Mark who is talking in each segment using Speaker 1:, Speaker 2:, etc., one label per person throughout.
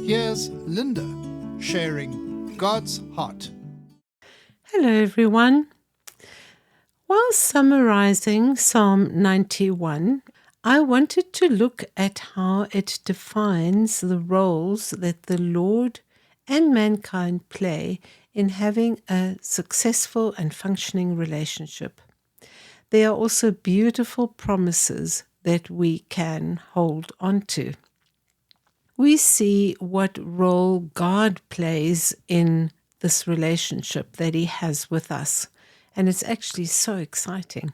Speaker 1: Here's Linda sharing God's heart.
Speaker 2: Hello, everyone. While summarizing Psalm 91, I wanted to look at how it defines the roles that the Lord and mankind play in having a successful and functioning relationship. There are also beautiful promises that we can hold on to. We see what role God plays in this relationship that He has with us, and it's actually so exciting.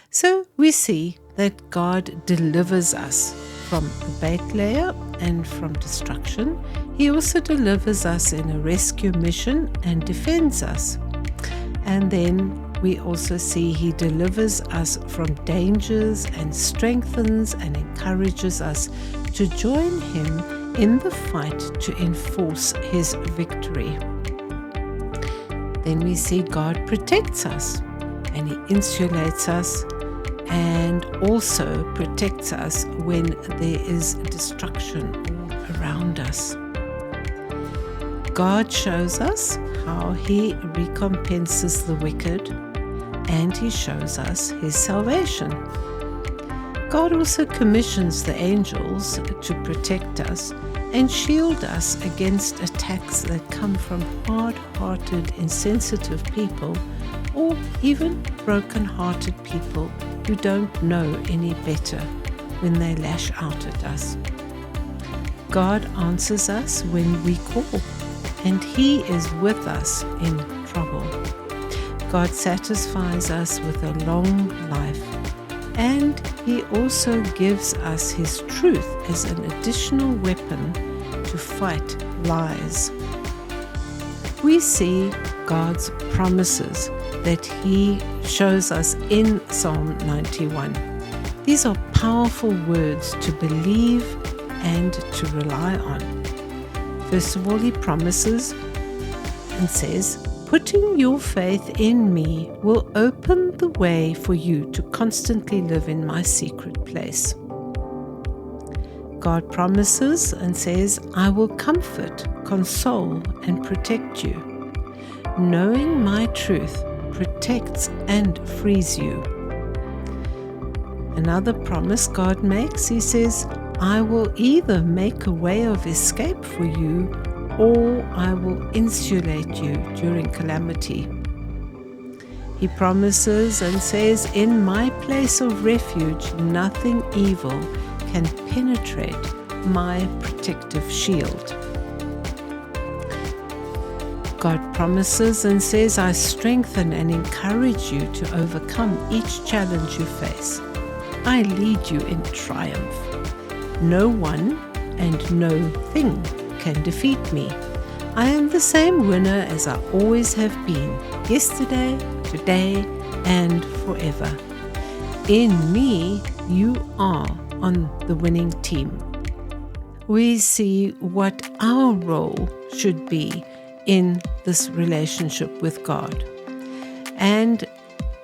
Speaker 2: So we see that God delivers us from the bait layer and from destruction. He also delivers us in a rescue mission and defends us. And then we also see He delivers us from dangers and strengthens and encourages us to join Him in the fight to enforce His victory. Then we see God protects us, and He insulates us and also protects us when there is destruction all around us. God shows us how He recompenses the wicked, and He shows us His salvation. God also commissions the angels to protect us and shield us against attacks that come from hard-hearted, insensitive people, or even broken-hearted people who don't know any better when they lash out at us. God answers us when we call, and He is with us in trouble. God satisfies us with a long life, and He also gives us His truth as an additional weapon to fight lies. We see God's promises that He shows us in Psalm 91. These are powerful words to believe and to rely on. First of all, He promises and says, "Putting your faith in me will open the way for you to constantly live in my secret place." God promises and says, "I will comfort, console, and protect you." Knowing my truth protects and frees you. Another promise God makes, He says, "I will either make a way of escape for you, or I will insulate you during calamity." He promises and says, "In my place of refuge, nothing evil can penetrate my protective shield." God promises and says, "I strengthen and encourage you to overcome each challenge you face. I lead you in triumph. No one and no thing can defeat me. I am the same winner as I always have been, yesterday, today, and forever. In me, you are on the winning team." We see what our role should be in this relationship with God, and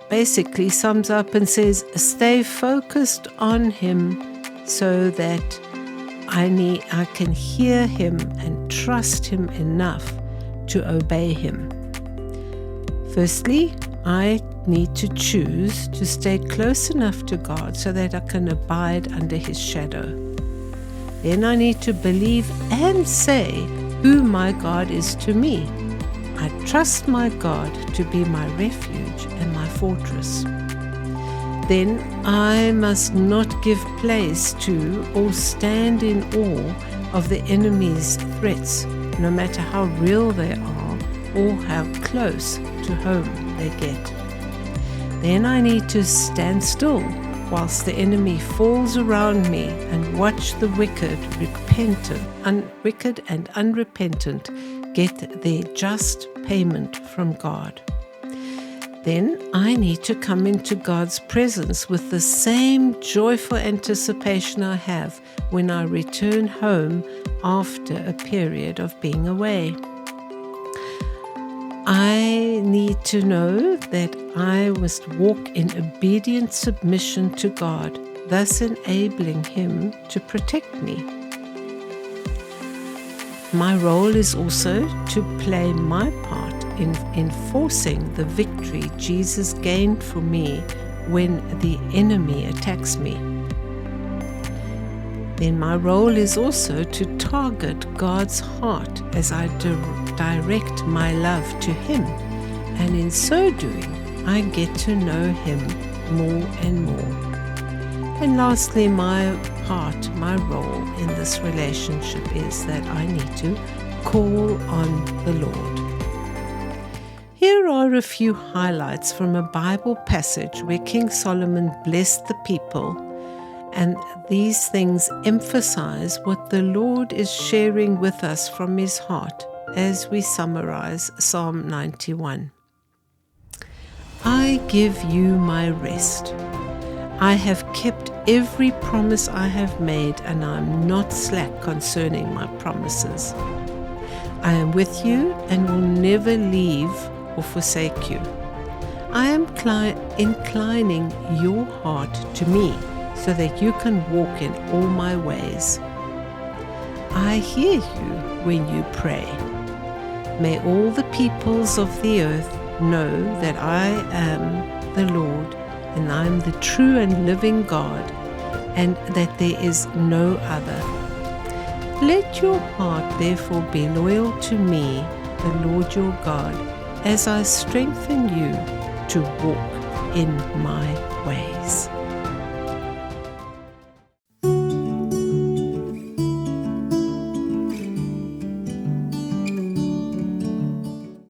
Speaker 2: basically sums up and says, stay focused on Him so that I can hear Him and trust Him enough to obey Him. Firstly, I need to choose to stay close enough to God so that I can abide under His shadow. Then I need to believe and say who my God is to me. I trust my God to be my refuge and my fortress. Then I must not give place to or stand in awe of the enemy's threats, no matter how real they are or how close to home they get. Then I need to stand still whilst the enemy falls around me and watch the wicked and unrepentant get their just payment from God. Then I need to come into God's presence with the same joyful anticipation I have when I return home after a period of being away. I need to know that I must walk in obedient submission to God, thus enabling Him to protect me. My role is also to play my part in enforcing the victory Jesus gained for me when the enemy attacks me. Then my role is also to target God's heart as I direct my love to Him, and in so doing, I get to know Him more and more. And lastly, my role in this relationship is that I need to call on the Lord. Here are a few highlights from a Bible passage where King Solomon blessed the people, and these things emphasize what the Lord is sharing with us from His heart as we summarize Psalm 91. I give you my rest. I have kept every promise I have made, and I am not slack concerning my promises. I am with you and will never leave or forsake you. I am inclining your heart to me so that you can walk in all my ways. I hear you when you pray. May all the peoples of the earth know that I am the Lord, and I am the true and living God, and that there is no other. Let your heart therefore be loyal to me, the Lord your God, as I strengthen you to walk in my ways.